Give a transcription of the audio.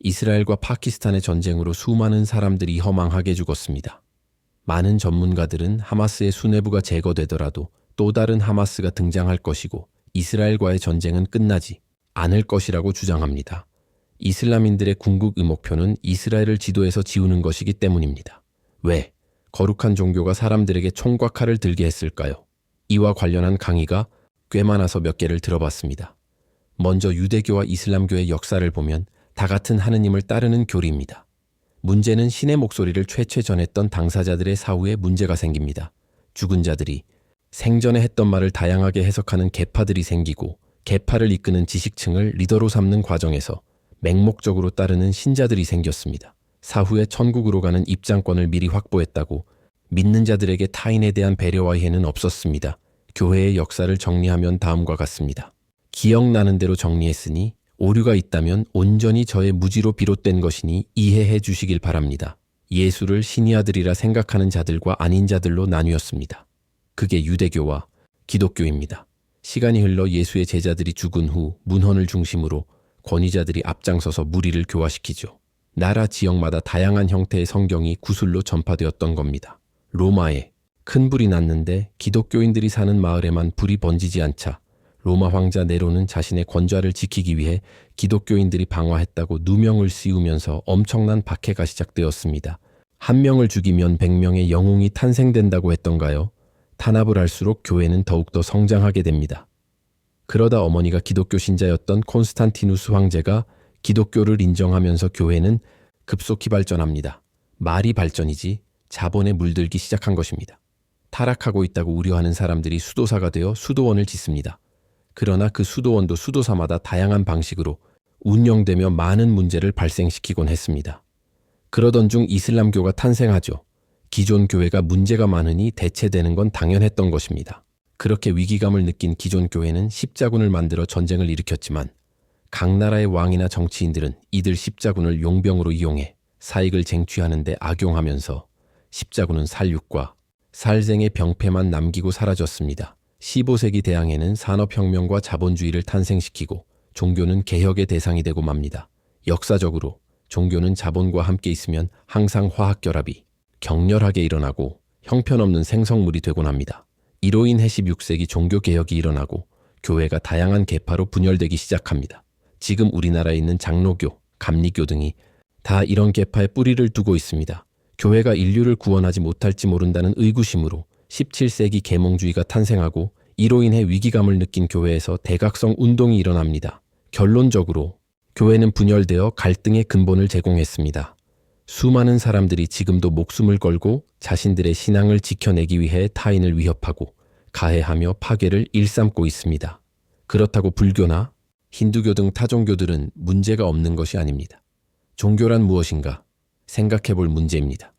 이스라엘과 파키스탄의 전쟁으로 수많은 사람들이 허망하게 죽었습니다. 많은 전문가들은 하마스의 수뇌부가 제거되더라도 또 다른 하마스가 등장할 것이고 이스라엘과의 전쟁은 끝나지 않을 것이라고 주장합니다. 이슬람인들의 궁극의 목표는 이스라엘을 지도에서 지우는 것이기 때문입니다. 왜 거룩한 종교가 사람들에게 총과 칼을 들게 했을까요? 이와 관련한 강의가 꽤 많아서 몇 개를 들어봤습니다. 먼저 유대교와 이슬람교의 역사를 보면 다 같은 하느님을 따르는 교리입니다. 문제는 신의 목소리를 최최 전했던 당사자들의 사후에 문제가 생깁니다. 죽은 자들이 생전에 했던 말을 다양하게 해석하는 계파들이 생기고 계파를 이끄는 지식층을 리더로 삼는 과정에서 맹목적으로 따르는 신자들이 생겼습니다. 사후에 천국으로 가는 입장권을 미리 확보했다고 믿는 자들에게 타인에 대한 배려와 이해는 없었습니다. 교회의 역사를 정리하면 다음과 같습니다. 기억나는 대로 정리했으니 오류가 있다면 온전히 저의 무지로 비롯된 것이니 이해해 주시길 바랍니다. 예수를 신의 아들이라 생각하는 자들과 아닌 자들로 나뉘었습니다. 그게 유대교와 기독교입니다. 시간이 흘러 예수의 제자들이 죽은 후 문헌을 중심으로 권위자들이 앞장서서 무리를 교화시키죠. 나라 지역마다 다양한 형태의 성경이 구술로 전파되었던 겁니다. 로마에 큰 불이 났는데 기독교인들이 사는 마을에만 불이 번지지 않자 로마 황자 네로는 자신의 권좌를 지키기 위해 기독교인들이 방화했다고 누명을 씌우면서 엄청난 박해가 시작되었습니다. 한 명을 죽이면 100명의 영웅이 탄생된다고 했던가요? 탄압을 할수록 교회는 더욱더 성장하게 됩니다. 그러다 어머니가 기독교 신자였던 콘스탄티누스 황제가 기독교를 인정하면서 교회는 급속히 발전합니다. 말이 발전이지 자본에 물들기 시작한 것입니다. 타락하고 있다고 우려하는 사람들이 수도사가 되어 수도원을 짓습니다. 그러나 그 수도원도 수도사마다 다양한 방식으로 운영되며 많은 문제를 발생시키곤 했습니다. 그러던 중 이슬람교가 탄생하죠. 기존 교회가 문제가 많으니 대체되는 건 당연했던 것입니다. 그렇게 위기감을 느낀 기존 교회는 십자군을 만들어 전쟁을 일으켰지만 각 나라의 왕이나 정치인들은 이들 십자군을 용병으로 이용해 사익을 쟁취하는 데 악용하면서 십자군은 살육과 살생의 병폐만 남기고 사라졌습니다. 15세기 대항해는 산업혁명과 자본주의를 탄생시키고 종교는 개혁의 대상이 되고 맙니다. 역사적으로 종교는 자본과 함께 있으면 항상 화학결합이 격렬하게 일어나고 형편없는 생성물이 되곤 합니다. 이로 인해 16세기 종교개혁이 일어나고 교회가 다양한 계파로 분열되기 시작합니다. 지금 우리나라에 있는 장로교, 감리교 등이 다 이런 계파에 뿌리를 두고 있습니다. 교회가 인류를 구원하지 못할지 모른다는 의구심으로 17세기 계몽주의가 탄생하고 이로 인해 위기감을 느낀 교회에서 대각성 운동이 일어납니다. 결론적으로 교회는 분열되어 갈등의 근본을 제공했습니다. 수많은 사람들이 지금도 목숨을 걸고 자신들의 신앙을 지켜내기 위해 타인을 위협하고 가해하며 파괴를 일삼고 있습니다. 그렇다고 불교나 힌두교 등 타종교들은 문제가 없는 것이 아닙니다. 종교란 무엇인가 생각해 볼 문제입니다.